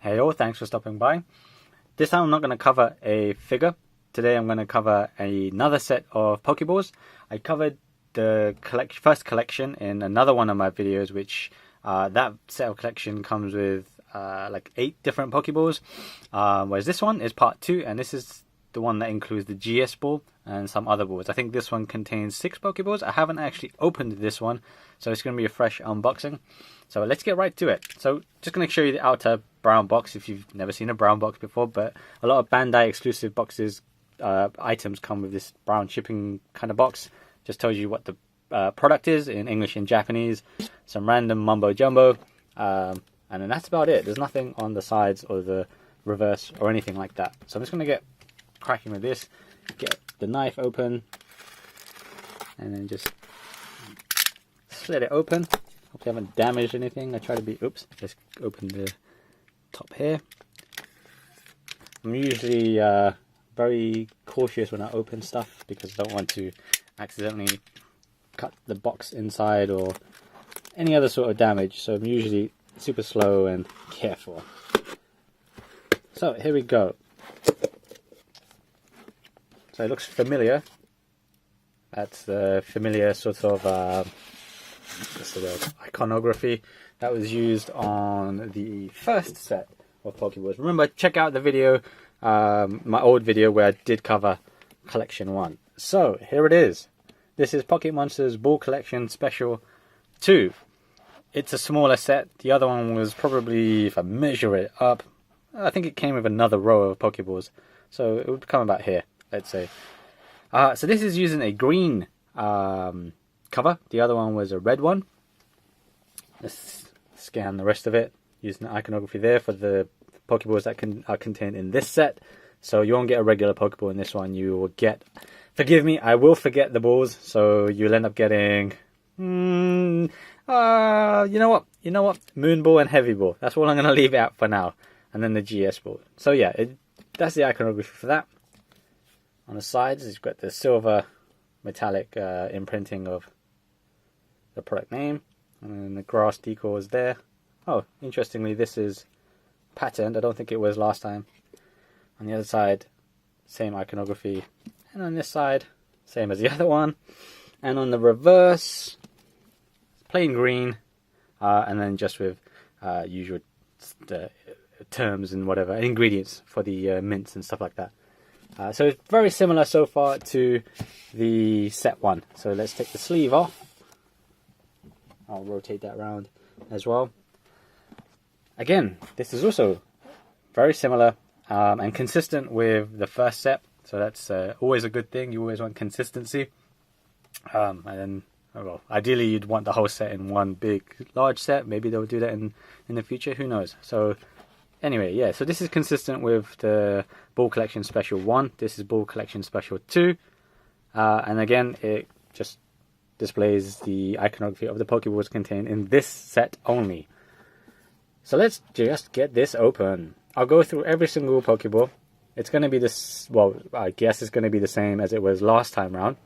Hey all, thanks for stopping by. This time I'm not going to cover a figure. Today I'm going to cover another set of Pokeballs. I covered the first collection in another one of my videos, which that set of collection comes with like 8 different Pokeballs. Whereas this one is part 2, and this is the one that includes the GS ball and some other balls. I think this one contains 6 Pokeballs. I haven't actually opened this one, so it's going to be a fresh unboxing. So let's get right to it. So just going to show you the outer brown box if you've never seen a brown box before, but a lot of Bandai exclusive boxes, items come with this brown shipping kind of box. Just tells you what the product is in English and Japanese, some random mumbo jumbo, and then that's about it. There's nothing on the sides or the reverse or anything like that. So I'm just going to get cracking with this, get the knife open, and then just slit it open. Hopefully I haven't damaged anything. I try to be, oops, just open the top here. I'm usually very cautious when I open stuff because I don't want to accidentally cut the box inside or any other sort of damage. So I'm usually super slow and careful. So here we go. So it looks familiar. That's the familiar sort of what's the word? Iconography that was used on the first set of Pokeballs. Remember, check out the video, my old video where I did cover Collection 1. So here it is. This is Pocket Monsters Ball Collection Special 2. It's a smaller set. The other one was probably, if I measure it up, I think it came with another row of Pokeballs. So it would come about here, let's say. So this is using a green cover. The other one was a red one. Let's scan the rest of it using the iconography there for the Pokeballs that are contained in this set. So you won't get a regular Pokeball in this one. You will get, forgive me, I will forget the balls. So you'll end up getting, you know what, Moon Ball and Heavy Ball. That's all I'm going to leave out for now. And then the GS Ball. So yeah, that's the iconography for that. On the sides, you've got the silver metallic imprinting of the product name, and then the grass decor is there. Oh, interestingly, this is patterned. I don't think it was last time. On the other side, same iconography, and on this side, same as the other one. And on the reverse, plain green, and then just with usual terms and whatever ingredients for the mints and stuff like that. So it's very similar so far to the set 1. So let's take the sleeve off. I'll rotate that around as well. Again, this is also very similar and consistent with the first set. So that's always a good thing. You always want consistency. And then, well, ideally you'd want the whole set in one big, large set. Maybe they'll do that in the future. Who knows? So anyway, yeah, so this is consistent with the Ball Collection Special 1. This is Ball Collection Special 2. And again, it just displays the iconography of the Pokeballs contained in this set only. So let's just get this open. I'll go through every single Pokeball. It's going to be this, well, I guess it's going to be the same as it was last time round,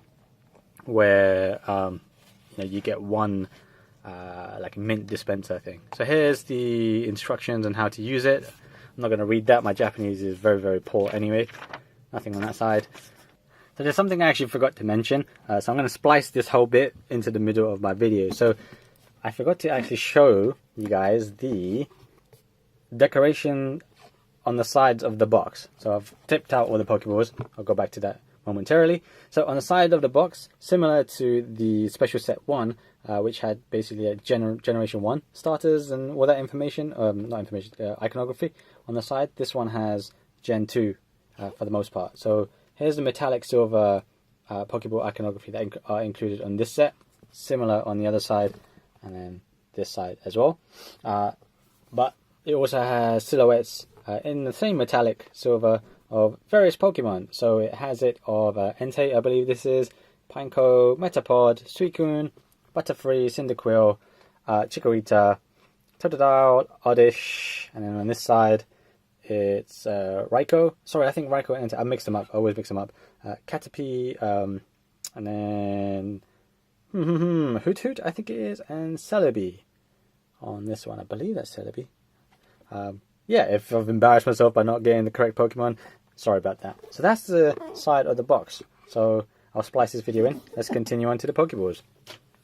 where you get one like mint dispenser thing. So here's the instructions on how to use it. I'm not going to read that. My Japanese is very, very poor anyway. Nothing on that side. So there's something I actually forgot to mention. So I'm going to splice this whole bit into the middle of my video. So I forgot to actually show you guys the decoration on the sides of the box. So I've tipped out all the Pokeballs. I'll go back to that momentarily. So on the side of the box, similar to the Special Set 1, which had basically a Generation 1 starters and all that information, iconography on the side. This one has Gen 2 for the most part. So here's the metallic silver Pokeball iconography that are included on this set. Similar on the other side, and then this side as well. But it also has silhouettes in the same metallic silver of various Pokemon. So it has it of Entei, I believe this is, Pineco, Metapod, Suicune, Butterfree, Cyndaquil, Chikorita, Totodile, Oddish, and then on this side it's Raikou. Sorry, I think Raikou and Entei, I mixed them up, I always mix them up. Caterpie, and then Hoot Hoot, I think it is, and Celebi on this one. I believe that's Celebi. yeah, if I've embarrassed myself by not getting the correct Pokemon, sorry about that. So that's the side of the box. So I'll splice this video in. Let's continue on to the Pokeballs.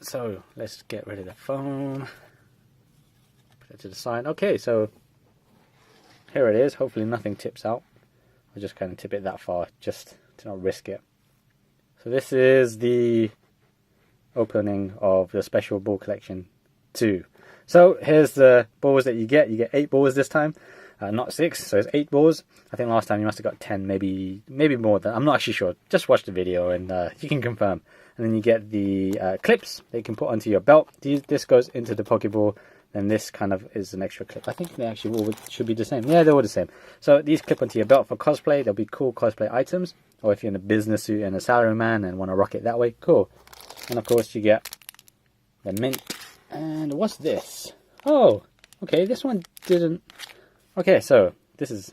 So let's get rid of the foam. Put it to the side. Okay, so here it is. Hopefully nothing tips out. I'll just kind of tip it that far just to not risk it. So this is the opening of the Special Ball Collection 2. So here's the balls that you get. You get 8 balls this time, not 6. So it's 8 balls. I think last time you must have got 10, maybe more than. I'm not actually sure. Just watch the video and you can confirm. And then you get the clips that you can put onto your belt. This goes into the Pokeball. Then this kind of is an extra clip. I think they actually all should be the same. Yeah, they're all the same. So these clip onto your belt for cosplay. They'll be cool cosplay items. Or if you're in a business suit and a salaryman and want to rock it that way, cool. And of course you get the mint. And what's this? Oh, okay, this one didn't... Okay, so this is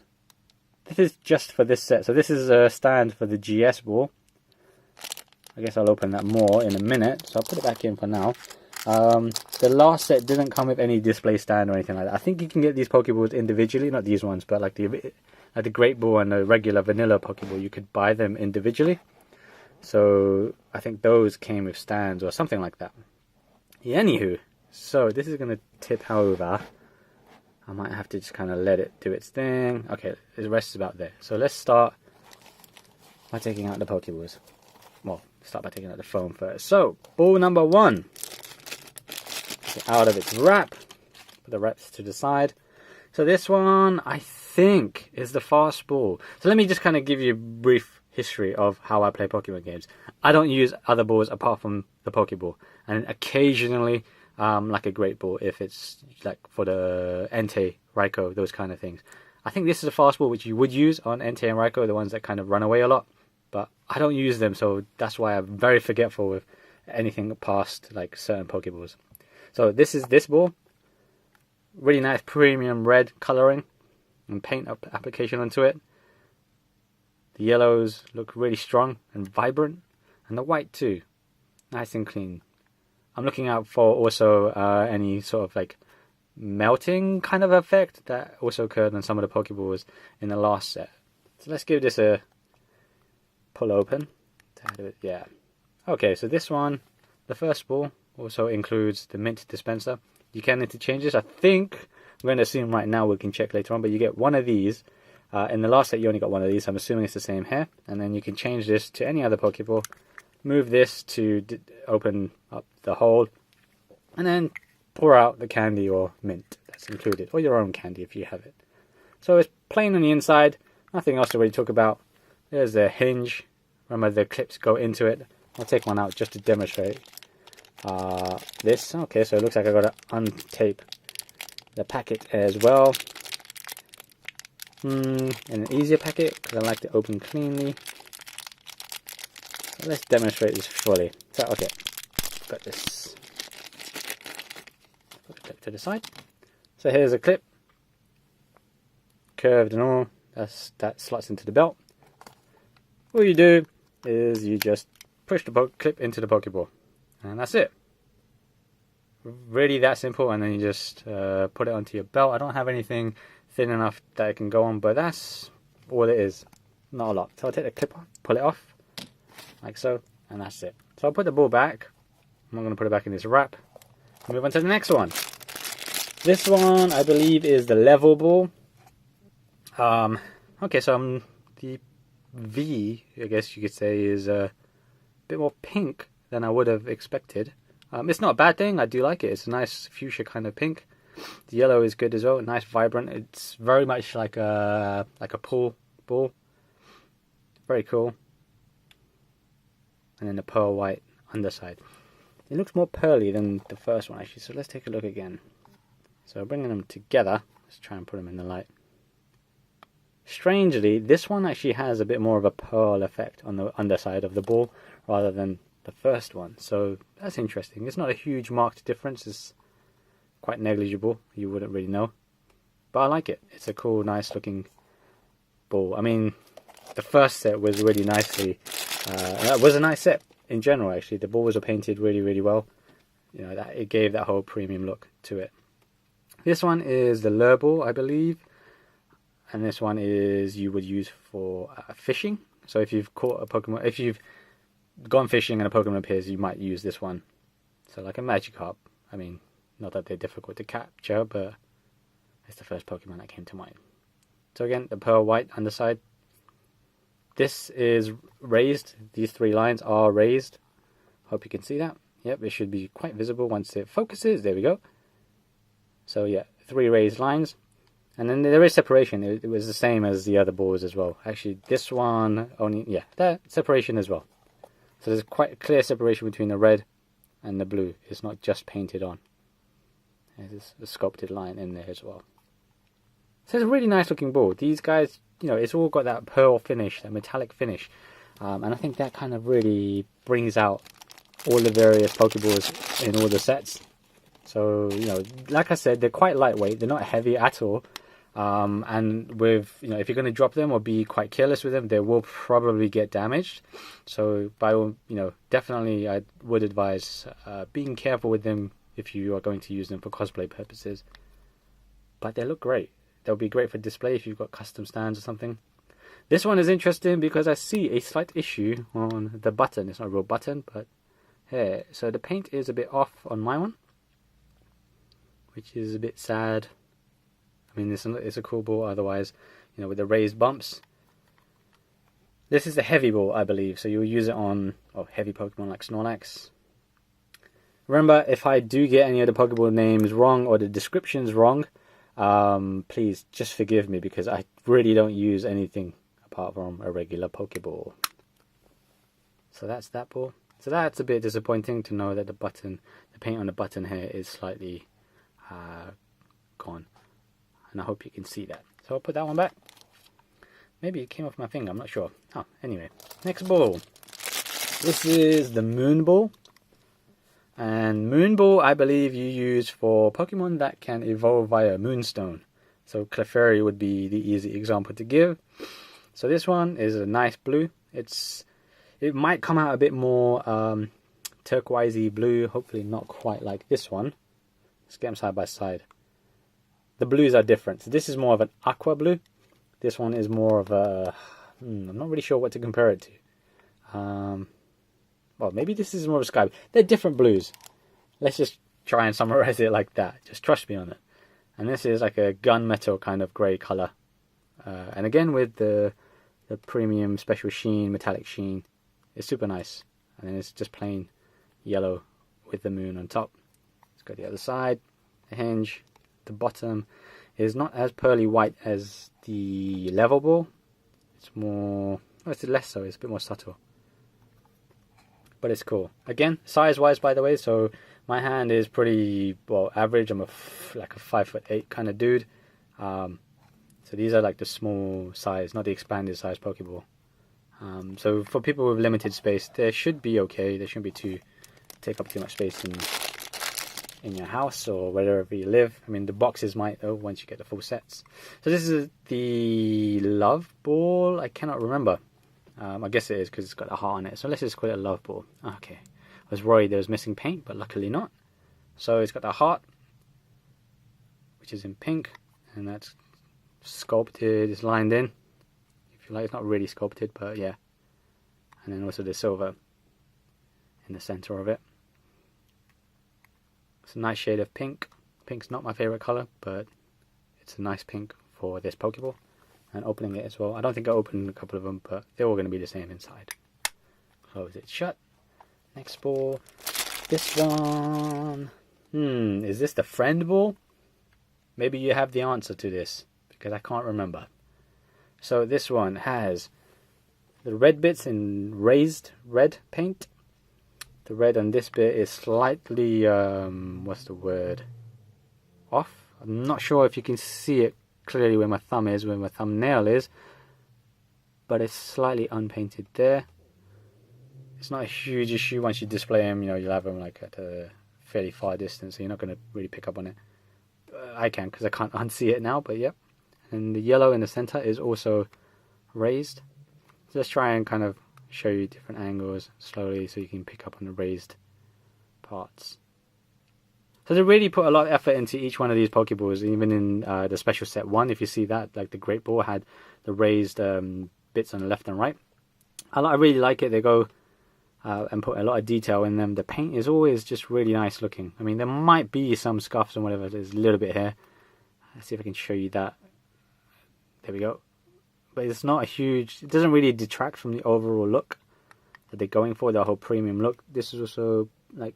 just for this set. So this is a stand for the GS ball. I guess I'll open that more in a minute. So I'll put it back in for now. The last set didn't come with any display stand or anything like that. I think you can get these Pokeballs individually, not these ones, but like the Great Ball and the regular vanilla Pokeball, you could buy them individually. So I think those came with stands or something like that. Yeah, anywho, so this is going to tip over. I might have to just kind of let it do its thing. Okay, the rest is about there. So let's start by taking out the Pokeballs. Well, start by taking out the foam first. So, ball number 1. Take it out of its wrap. Put the wraps to the side. So this one, I think, is the fast ball. So let me just kind of give you a brief history of how I play Pokemon games. I don't use other balls apart from the Pokeball. And occasionally, like a Great Ball, if it's like for the Entei, Raikou, those kind of things. I think this is a fast ball which you would use on Entei and Raikou, the ones that kind of run away a lot. But I don't use them, so that's why I'm very forgetful with anything past like certain Pokeballs. So this is this ball. Really nice premium red colouring and paint application onto it. The yellows look really strong and vibrant, and the white too, nice and clean. I'm looking out for also any sort of like melting kind of effect that also occurred on some of the Pokeballs in the last set. So let's give this a pull open. Yeah. Okay, so this one, the first ball, also includes the mint dispenser. You can interchange this. I think, I'm going to assume right now, we can check later on, but you get one of these. In the last set you only got one of these, I'm assuming it's the same here. And then you can change this to any other Pokeball. Move this to open up the hole. And then pour out the candy or mint that's included. Or your own candy if you have it. So it's plain on the inside. Nothing else to really talk about. There's the hinge. Remember the clips go into it. I'll take one out just to demonstrate. This. Okay, so it looks like I got to untape the packet as well. In an easier packet because I like to open cleanly. So let's demonstrate this fully. So okay, got this. Put the clip to the side. So here's a clip, curved and all. That slots into the belt. All you do is you just push the clip into the Pokeball, and that's it. Really that simple. And then you just put it onto your belt. I don't have anything thin enough that it can go on, but that's all it is. Not a lot. So I'll take the clip off, pull it off, like so, and that's it. So I'll put the ball back. I'm not going to put it back in this wrap. Move on to the next one. This one, I believe, is the level ball. Okay, so the V, I guess you could say, is a bit more pink than I would have expected. It's not a bad thing. I do like it. It's a nice fuchsia kind of pink. The yellow is good as well. Nice, vibrant. It's very much like a pool ball. Very cool. And then the pearl white underside. It looks more pearly than the first one actually. So let's take a look again. So bringing them together. Let's try and put them in the light. Strangely, this one actually has a bit more of a pearl effect on the underside of the ball rather than the first one. So that's interesting. It's not a huge marked difference. It's quite negligible. You wouldn't really know. But I like it. It's a cool, nice looking ball. I mean, the first set was really nicely... that was a nice set in general, actually. The balls were painted really, really well. You know, it gave that whole premium look to it. This one is the Lure ball, I believe. and this one is you would use for fishing. So if you've caught a Pokemon, if you've gone fishing and a Pokemon appears, you might use this one. So like a Magikarp. I mean, not that they're difficult to capture, but it's the first Pokemon that came to mind. So again, the pearl white underside. This is raised. These 3 lines are raised. Hope you can see that. Yep, it should be quite visible once it focuses. There we go. So yeah, 3 raised lines. And then there is separation. It was the same as the other balls as well. Actually, this one only, yeah, that separation as well. So there's quite a clear separation between the red and the blue. It's not just painted on. There's a sculpted line in there as well. So it's a really nice looking ball. These guys, you know, it's all got that pearl finish, that metallic finish. And I think that kind of really brings out all the various Pokeballs in all the sets. So, you know, like I said, they're quite lightweight. They're not heavy at all. And with, you know, if you're going to drop them or be quite careless with them, they will probably get damaged. So, definitely I would advise being careful with them if you are going to use them for cosplay purposes. But they look great. They'll be great for display if you've got custom stands or something. This one is interesting because I see a slight issue on the button. It's not a real button, but here. So the paint is a bit off on my one, which is a bit sad. I mean, it's a cool ball otherwise, you know, with the raised bumps. This is the heavy ball, I believe, so you'll use it on heavy Pokemon like Snorlax. Remember, if I do get any of the Pokeball names wrong or the descriptions wrong, please just forgive me because I really don't use anything apart from a regular Pokeball. So that's that ball. So that's a bit disappointing to know that the paint on the button here is slightly gone. And I hope you can see that. So I'll put that one back. Maybe it came off my finger, I'm not sure. Oh, anyway. Next ball. This is the Moon Ball. And Moon Ball, I believe you use for Pokemon that can evolve via Moonstone. So Clefairy would be the easy example to give. So this one is a nice blue. It might come out a bit more turquoisey blue. Hopefully not quite like this one. Let's get them side by side. The blues are different. So this is more of an aqua blue. This one is more of a... I'm not really sure what to compare it to. Well, maybe this is more of a sky blue. They're different blues. Let's just try and summarize it like that. Just trust me on it. And this is like a gunmetal kind of grey colour. And again with the premium special sheen, metallic sheen. It's super nice. And then it's just plain yellow with the moon on top. Let's go to the other side. The hinge. The bottom is not as pearly white as the level ball. It's more... it's less so. It's a bit more subtle. But it's cool. Again, size-wise, by the way, so my hand is pretty, average. I'm like a 5'8" kind of dude. So these are like the small size, not the expanded size Pokeball. So for people with limited space, they should be okay. They shouldn't be take up too much space in your house or wherever you live. I mean, the boxes might, though, once you get the full sets. So this is the Love Ball. I cannot remember. I guess it is because it's got a heart on it. So let's just call it a Love Ball. Okay. I was worried there was missing paint, but luckily not. So it's got the heart, which is in pink, and that's sculpted. It's lined in. If you like, it's not really sculpted, but yeah. And then also the silver in the center of it. It's a nice shade of pink. Pink's not my favorite color, but it's a nice pink for this Pokeball. And opening it as well. I don't think I opened a couple of them, but they're all going to be the same inside. Close it shut. Next ball. This one. Is this the Friend Ball? Maybe you have the answer to this, because I can't remember. So this one has the red bits in raised red paint. The red on this bit is slightly, what's the word? Off. I'm not sure if you can see it clearly where my thumb is, where my thumbnail is. But it's slightly unpainted there. It's not a huge issue once you display them. You know, you'll have them like at a fairly far distance, so you're not going to really pick up on it. I can, because I can't unsee it now, but yep. And the yellow in the center is also raised. Just try and kind of show you different angles slowly so you can pick up on the raised parts. So they really put a lot of effort into each one of these Pokeballs, even in the special set 1. If you see that, like the Great Ball had the raised bits on the left and right. I really like it. They go and put a lot of detail in them. The paint is always just really nice looking. I mean, there might be some scuffs and whatever. There's a little bit here. Let's see if I can show you that. There we go. But it's not a huge... It doesn't really detract from the overall look that they're going for, the whole premium look. This is also, like,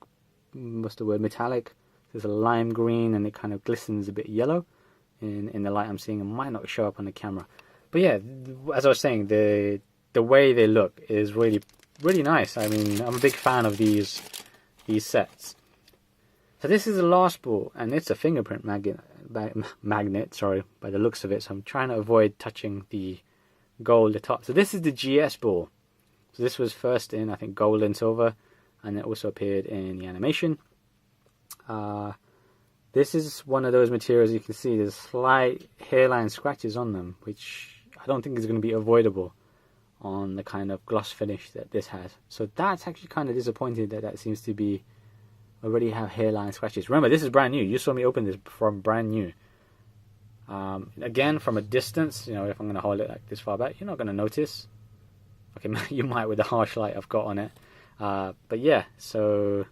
what's the word? Metallic. There's a lime green and it kind of glistens a bit yellow in the light I'm seeing. It might not show up on the camera. But yeah, as I was saying, the way they look is really, really nice. I mean, I'm a big fan of these sets. So this is the last ball, and it's a fingerprint magnet, sorry, by the looks of it. So I'm trying to avoid touching the gold at the top. So this is the GS ball. So this was first in, I think, gold and silver, and it also appeared in the animation. This is one of those materials you can see there's slight hairline scratches on them, which I don't think is going to be avoidable on the kind of gloss finish that this has. So that's actually kind of disappointing that seems to be already have hairline scratches. Remember, this is brand new. You saw me open this from brand new. Again, from a distance, you know, if I'm going to hold it like this far back, you're not going to notice. Okay, you might with the harsh light I've got on it. But yeah, so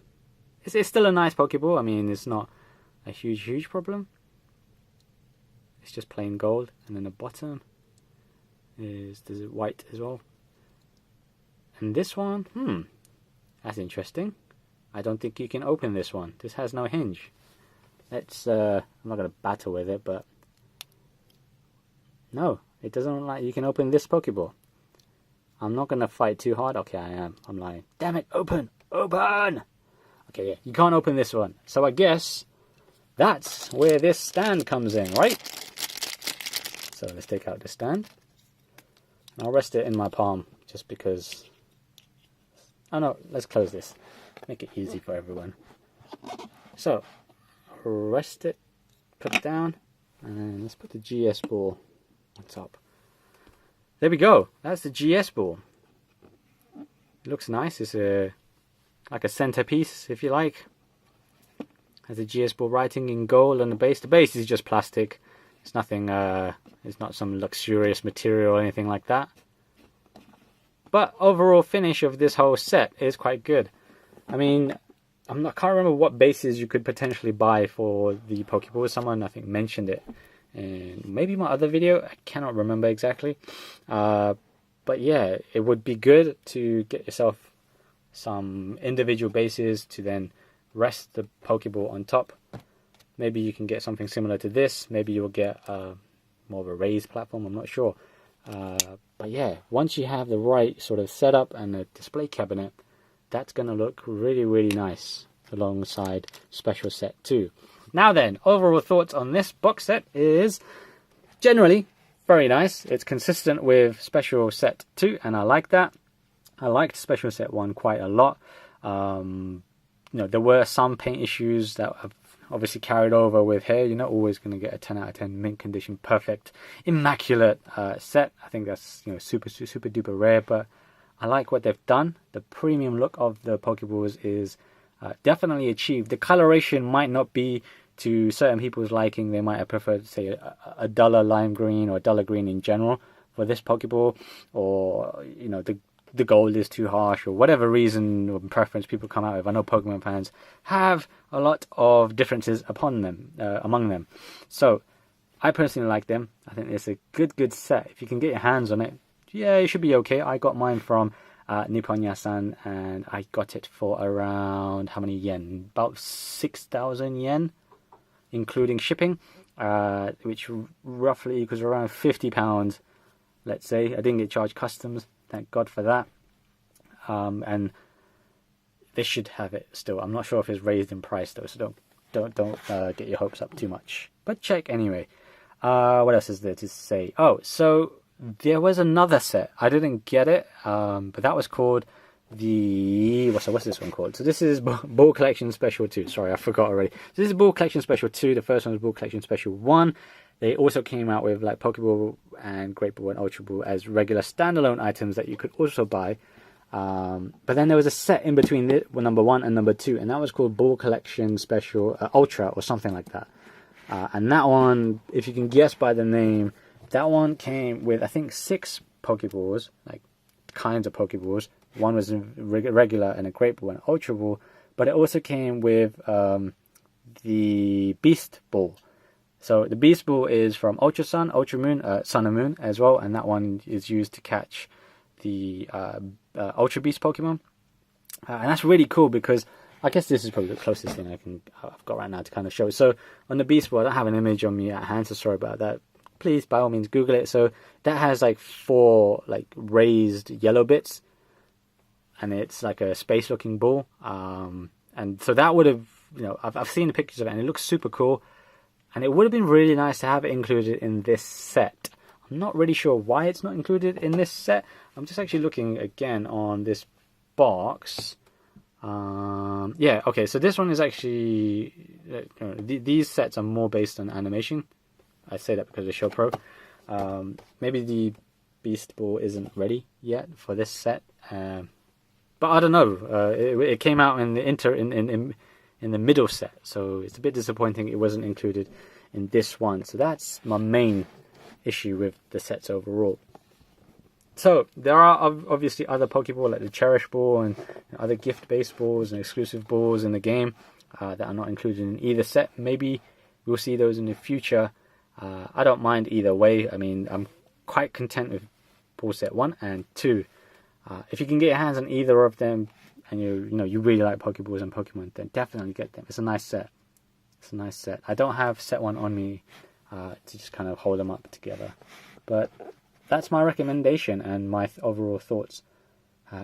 it's still a nice Pokeball. I mean, it's not a huge problem. It's just plain gold, and then the bottom is white as well. And this one, that's interesting. I don't think you can open this one. This has no hinge. Let's I'm not gonna battle with it, but no, it doesn't look like you can open this Pokeball. I'm not gonna fight too hard. Okay, I am. I'm lying. Damn it! Open! Okay, yeah, you can't open this one. So I guess that's where this stand comes in, right? So let's take out the stand. I'll rest it in my palm just because... Oh no, let's close this. Make it easy for everyone. So, rest it, put it down, and then let's put the GS ball on top. There we go. That's the GS ball. It looks nice. It's like a centerpiece, if you like. Has the GS ball writing in gold on the base. The base is just plastic. It's nothing. It's not some luxurious material or anything like that. But overall finish of this whole set is quite good. I mean, I can't remember what bases you could potentially buy for the Pokeball. Someone, I think, mentioned it in maybe my other video. I cannot remember exactly. But yeah, it would be good to get yourself some individual bases to then rest the Pokeball on top. Maybe you can get something similar to this. Maybe you'll get more of a raised platform. I'm not sure. But yeah, once you have the right sort of setup and a display cabinet, that's going to look really, really nice alongside Special Set 2. Now then, overall thoughts on this box set is generally very nice. It's consistent with Special Set 2, and I like that. I liked Special Set 1 quite a lot. You know, there were some paint issues that have obviously carried over with here. You're not always going to get a 10 out of 10 mint condition, perfect, immaculate set. I think that's, you know, super duper rare, but I like what they've done. The premium look of the Pokeballs is definitely achieved. The coloration might not be to certain people's liking. They might have preferred, say, a duller lime green or a duller green in general for this Pokeball, or, you know, the gold is too harsh, or whatever reason or preference people come out with. I know Pokemon fans have a lot of differences among them. So I personally like them. I think it's a good set. If you can get your hands on it, yeah, it should be okay. I got mine from Nippon Yasan, and I got it for around, how many yen? About 6,000 yen, including shipping, which roughly equals around £50, let's say. I didn't get charged customs. Thank God for that. And they should have it still. I'm not sure if it's raised in price though, so don't get your hopes up too much. But check anyway. What else is there to say? Oh, so there was another set. I didn't get it, but that was called the... What's this one called? So this is Ball Collection Special 2. Sorry, I forgot already. So this is Ball Collection Special 2. The first one was Ball Collection Special 1. They also came out with like Pokeball and Great Ball and Ultra Ball as regular standalone items that you could also buy. But then there was a set in between number 1 and number 2, and that was called Ball Collection Special Ultra or something like that. And that one, if you can guess by the name, that one came with, I think, 6 Pokeballs, like kinds of Pokeballs. One was a regular and a Great Ball and an Ultra Ball, but it also came with the Beast Ball. So the Beast Ball is from Ultra Sun, Ultra Moon, Sun and Moon as well, and that one is used to catch the Ultra Beast Pokemon. And that's really cool because I guess this is probably the closest thing I've got right now to kind of show. So on the Beast Ball, I don't have an image on me at hand, so sorry about that. Please, by all means, Google it. So that has like 4 like raised yellow bits, and it's like a space-looking ball. And so that would have, you know, I've seen the pictures of it, and it looks super cool. And it would have been really nice to have it included in this set. I'm not really sure why it's not included in this set. I'm just actually looking again on this box. Yeah, okay, so this one is actually... these sets are more based on animation. I say that because of Show Pro. Maybe the Beast Ball isn't ready yet for this set. But I don't know. It came out in the in the middle set, so it's a bit disappointing it wasn't included in this one. So that's my main issue with the sets overall. So there are obviously other Pokeball like the Cherish Ball and other gift-based balls and exclusive balls in the game that are not included in either set. Maybe we'll see those in the future. I don't mind either way. I mean, I'm quite content with Ball Set 1 and 2. If you can get your hands on either of them, and you really like Pokeballs and Pokemon, then definitely get them. It's a nice set. It's a nice set. I don't have set 1 on me to just kind of hold them up together. But that's my recommendation and my overall thoughts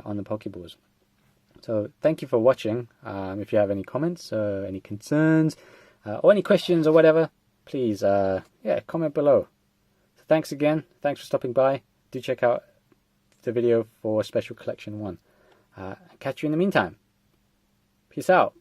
on the Pokeballs. So thank you for watching. If you have any comments, any concerns, or any questions or whatever, please comment below. So thanks again. Thanks for stopping by. Do check out the video for Special Collection 1. Catch you in the meantime. Peace out.